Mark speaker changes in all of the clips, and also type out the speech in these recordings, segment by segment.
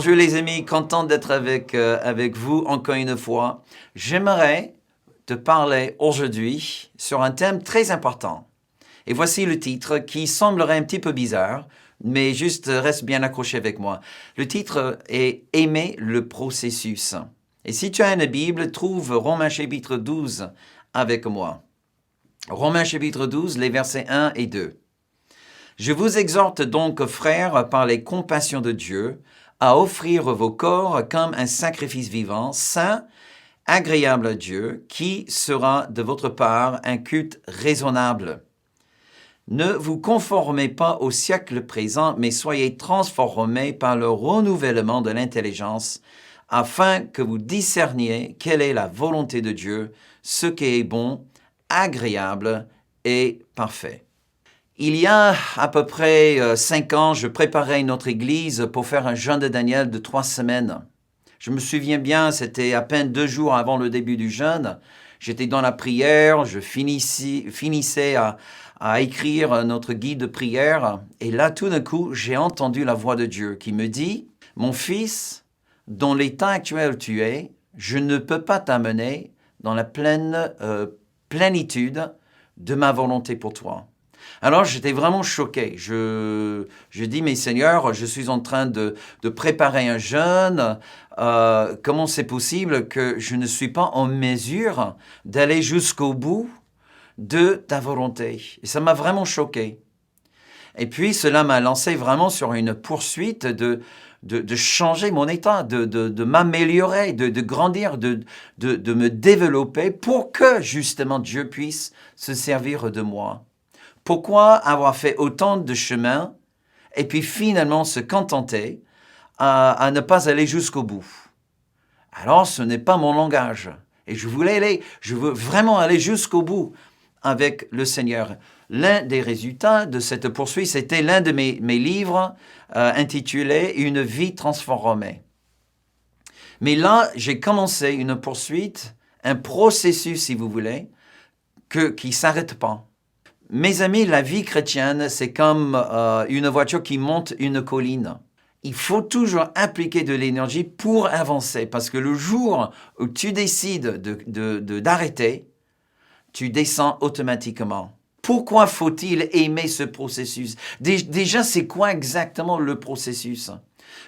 Speaker 1: Bonjour les amis, content d'être avec vous encore une fois. J'aimerais te parler aujourd'hui sur un thème très important. Et voici le titre qui semblerait un petit peu bizarre, mais juste reste bien accroché avec moi. Le titre est « Aimer le processus ». Et si tu as une Bible, trouve Romains chapitre 12 avec moi. Romains chapitre 12, les versets 1 et 2. « Je vous exhorte donc, frères, par les compassions de Dieu, à offrir vos corps comme un sacrifice vivant, saint, agréable à Dieu, qui sera de votre part un culte raisonnable. Ne vous conformez pas au siècle présent, mais soyez transformés par le renouvellement de l'intelligence, afin que vous discerniez quelle est la volonté de Dieu, ce qui est bon, agréable et parfait. » Il y a à peu près 5 ans, je préparais notre église pour faire un jeûne de Daniel de 3 semaines. Je me souviens bien, c'était à peine 2 jours avant le début du jeûne. J'étais dans la prière, je finissais à écrire notre guide de prière. Et là, tout d'un coup, j'ai entendu la voix de Dieu qui me dit « Mon fils, dans l'état actuel où tu es, je ne peux pas t'amener dans la plénitude de ma volonté pour toi. » Alors, j'étais vraiment choqué. Je dis, mais Seigneur, je suis en train de préparer un jeûne. Comment c'est possible que je ne suis pas en mesure d'aller jusqu'au bout de ta volonté? Et ça m'a vraiment choqué. Et puis, cela m'a lancé vraiment sur une poursuite de changer mon état, de m'améliorer, de grandir, de me développer pour que, justement, Dieu puisse se servir de moi. Pourquoi avoir fait autant de chemin et puis finalement se contenter à ne pas aller jusqu'au bout? Alors, ce n'est pas mon langage. Et je veux vraiment aller jusqu'au bout avec le Seigneur. L'un des résultats de cette poursuite, c'était l'un de mes livres intitulé « Une vie transformée ». Mais là, j'ai commencé une poursuite, un processus, si vous voulez, qui ne s'arrête pas. Mes amis, la vie chrétienne, c'est comme une voiture qui monte une colline. Il faut toujours appliquer de l'énergie pour avancer, parce que le jour où tu décides d'arrêter, tu descends automatiquement. Pourquoi faut-il aimer ce processus? Déjà, c'est quoi exactement le processus?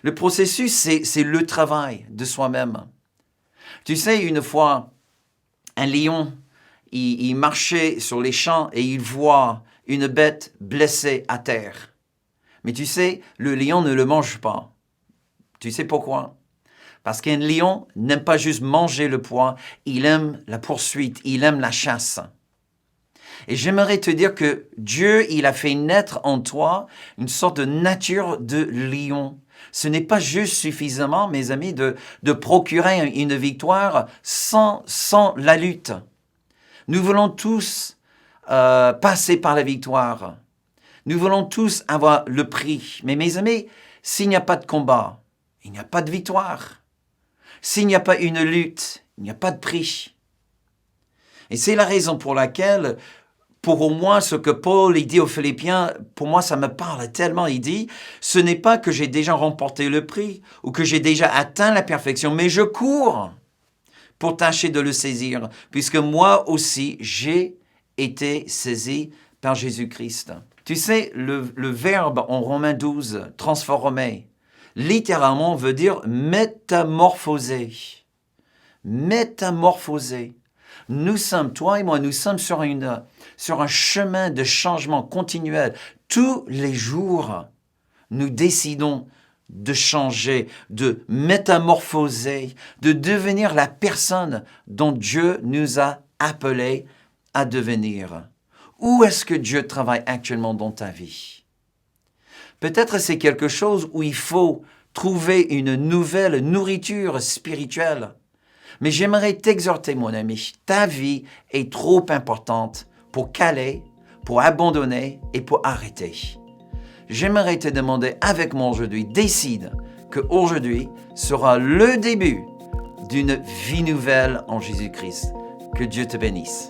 Speaker 1: Le processus, c'est le travail de soi-même. Tu sais, une fois, un lion, il marchait sur les champs et il voit une bête blessée à terre. Mais tu sais, le lion ne le mange pas. Tu sais pourquoi? Parce qu'un lion n'aime pas juste manger le poids, il aime la poursuite, il aime la chasse. Et j'aimerais te dire que Dieu, il a fait naître en toi une sorte de nature de lion. Ce n'est pas juste suffisamment, mes amis, de procurer une victoire sans la lutte. Nous voulons tous passer par la victoire. Nous voulons tous avoir le prix. Mais mes amis, s'il n'y a pas de combat, il n'y a pas de victoire. S'il n'y a pas une lutte, il n'y a pas de prix. Et c'est la raison pour laquelle, pour au moins ce que Paul dit aux Philippiens, pour moi ça me parle tellement. Il dit, ce n'est pas que j'ai déjà remporté le prix ou que j'ai déjà atteint la perfection, mais je cours pour tâcher de le saisir, puisque moi aussi, j'ai été saisi par Jésus-Christ. Tu sais, le verbe en Romains 12, transformer, littéralement veut dire métamorphoser. Métamorphoser. Nous sommes, toi et moi, nous sommes sur un chemin de changement continuel. Tous les jours, nous décidons de changer, de métamorphoser, de devenir la personne dont Dieu nous a appelés à devenir. Où est-ce que Dieu travaille actuellement dans ta vie? Peut-être c'est quelque chose où il faut trouver une nouvelle nourriture spirituelle. Mais j'aimerais t'exhorter, mon ami, ta vie est trop importante pour caler, pour abandonner et pour arrêter. J'aimerais te demander avec moi aujourd'hui, décide qu'aujourd'hui sera le début d'une vie nouvelle en Jésus-Christ. Que Dieu te bénisse.